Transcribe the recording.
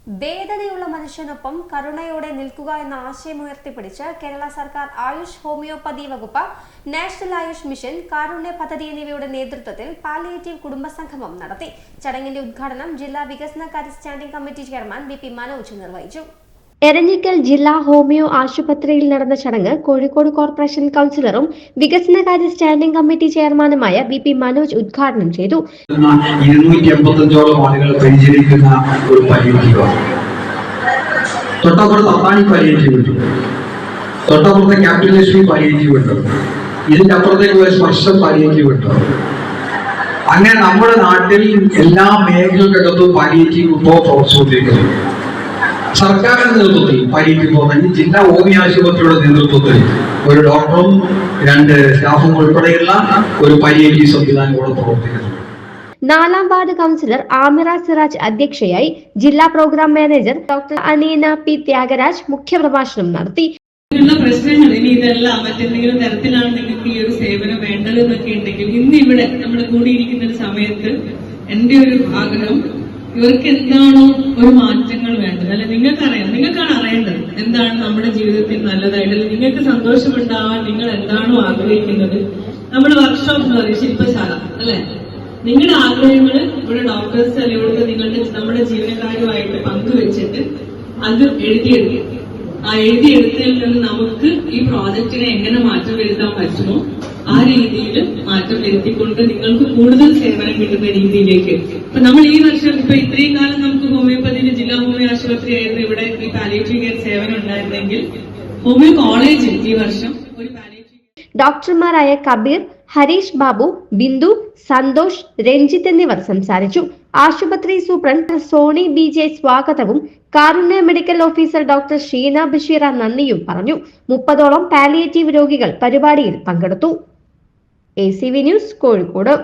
വേദനയുള്ള മനുഷ്യനൊപ്പം കരുണയോടെ നിൽക്കുക എന്ന ആശയം ഉയർത്തിപ്പിടിച്ച് കേരള സർക്കാർ ആയുഷ് ഹോമിയോപ്പതി വകുപ്പ്, നാഷണൽ ആയുഷ് മിഷൻ, കാരുണ്യ പദ്ധതി എന്നിവയുടെ നേതൃത്വത്തിൽ പാലിയേറ്റീവ് കുടുംബസംഗമം നടത്തി. ചടങ്ങിന്റെ ഉദ്ഘാടനം ജില്ലാ വികസനകാര്യ standing committee chairman B P. Manoj നിർവഹിച്ചു. എരഞ്ഞിക്കൽ ജില്ലാ ഹോമിയോ ആശുപത്രിയിൽ നടന്ന ചടങ്ങ് കോഴിക്കോട് കോർപ്പറേഷൻ കൗൺസിലറും വികസനകാര്യ സ്റ്റാൻഡിംഗ് കമ്മിറ്റി ചെയർമാനുമായ ബി.പി. മനോജ് ഉദ്ഘാടനം ചെയ്തു. 285 ആളുകൾ പരിചരിക്കുന്ന ഒരു പാലിയേറ്റീവ്, തൊട്ടപ്പുറത്ത് അത്താണി പാലിയേറ്റീവ് ഉണ്ട്, തൊട്ടപ്പുറത്തെ ക്യാപിറ്റലേഷനി പാലിയേറ്റീവ് ഉണ്ട്, ഇതിന്റെ അപ്പുറത്തേക്ക് ഒരു സ്പർശം പാലിയേറ്റീവ് ഉണ്ട്. അങ്ങനെ നമ്മുടെ നാട്ടിൽ എല്ലാ മേഖലകൾക്കകത്തും പാലിയേറ്റീവ് ഇപ്പോൾ പ്രവർത്തിച്ചുകൊണ്ടിരിക്കുന്നു. സർക്കാരിന്റെ നേതൃത്വത്തിൽ പാലിയേറ്റീവ് പോകുന്ന ജില്ലാ ഹോമിയോ ആശുപത്രിയുടെ നേതൃത്വത്തിൽ ഒരു ഡോക്ടറും 2 സ്റ്റാഫും ഉൾപ്പെടെയുള്ള ഒരു പാലിയേറ്റീവ് സംവിധാനം കൂടെ പ്രവർത്തിക്കുന്നു. 4ാം വാർഡ് കൗൺസിലർ ആമിറ സിറാജ് അധ്യക്ഷയായി. ജില്ലാ programme manager doctor Aneena P Thyagaraj മുഖ്യപ്രഭാഷണം നടത്തി. പ്രശ്നങ്ങൾ ഇനി ഇതെല്ലാം മറ്റെന്തെങ്കിലും തരത്തിലാണ് നിങ്ങൾക്ക് ഈ ഒരു സേവനം വേണ്ടത് എന്നൊക്കെ ഉണ്ടെങ്കിൽ ഇന്ന് ഇവിടെ നമ്മൾ കൂടിയിരിക്കുന്ന ഒരു സമയത്ത് എന്റെ ഒരു ആഗ്രഹം, ഇവർക്ക് എന്താണോ ഒരു മാറ്റങ്ങൾ വേണ്ടത്, അല്ലെ നിങ്ങൾക്കാണ് അറിയേണ്ടത് എന്താണ് നമ്മുടെ ജീവിതത്തിൽ നല്ലതായിട്ട്, നിങ്ങൾക്ക് സന്തോഷമുണ്ടാവാൻ നിങ്ങൾ എന്താണോ ആഗ്രഹിക്കുന്നത്. നമ്മൾ വർക്ക്ഷോപ്പ് എന്ന് പറയും, ശില്പശാല അല്ലെ, നിങ്ങളുടെ ആഗ്രഹങ്ങൾ ഇവിടെ ഡോക്ടേഴ്സ് അല്ലെങ്കിൽ നമ്മുടെ ജീവനക്കാരുമായിട്ട് പങ്കുവെച്ചിട്ട് അത് എഴുതിയെടുക്കും. ആ എഴുതിയെടുത്തതിൽ നിന്ന് നമുക്ക് ഈ പ്രോജക്റ്റിനെ എങ്ങനെ മാറ്റം വരുത്താൻ പറ്റുമോ ആ രീതിയിൽ മാറ്റം വരുത്തിക്കൊണ്ട് നിങ്ങൾക്ക് കൂടുതൽ സേവനം കിട്ടുന്ന രീതിയിലേക്ക്. ഇപ്പൊ നമ്മൾ ഈ വർഷം ഇപ്പൊ ഇത്രയും കാലം നമുക്ക് ഹോമിയോപ്പതിയിൽ ജില്ലാ ഹോമിയോ ആശുപത്രി ആയിരുന്നു ഇവിടെ ഈ പാലിയേറ്റീവ് കെയർ സേവനം ഉണ്ടായിരുന്നെങ്കിൽ ഹോമിയോ കോളേജിൽ ഈ വർഷം ഒരു പാലിയേറ്റീവ് ഡോക്ടർമാരായ കബീർ, ഹരീഷ് ബാബു, ബിന്ദു, സന്തോഷ്, രഞ്ജിത്ത് എന്നിവർ സംസാരിച്ചു. ആശുപത്രി സൂപ്രണ്ട് സോണി BJ സ്വാഗതവും കാരുണ്യ മെഡിക്കൽ ഓഫീസർ ഡോക്ടർ ഷീന ബഷീറ നന്ദിയും പറഞ്ഞു. 30ഓളം പാലിയേറ്റീവ് രോഗികൾ പരിപാടിയിൽ പങ്കെടുത്തു. ACV news, Kozhikode.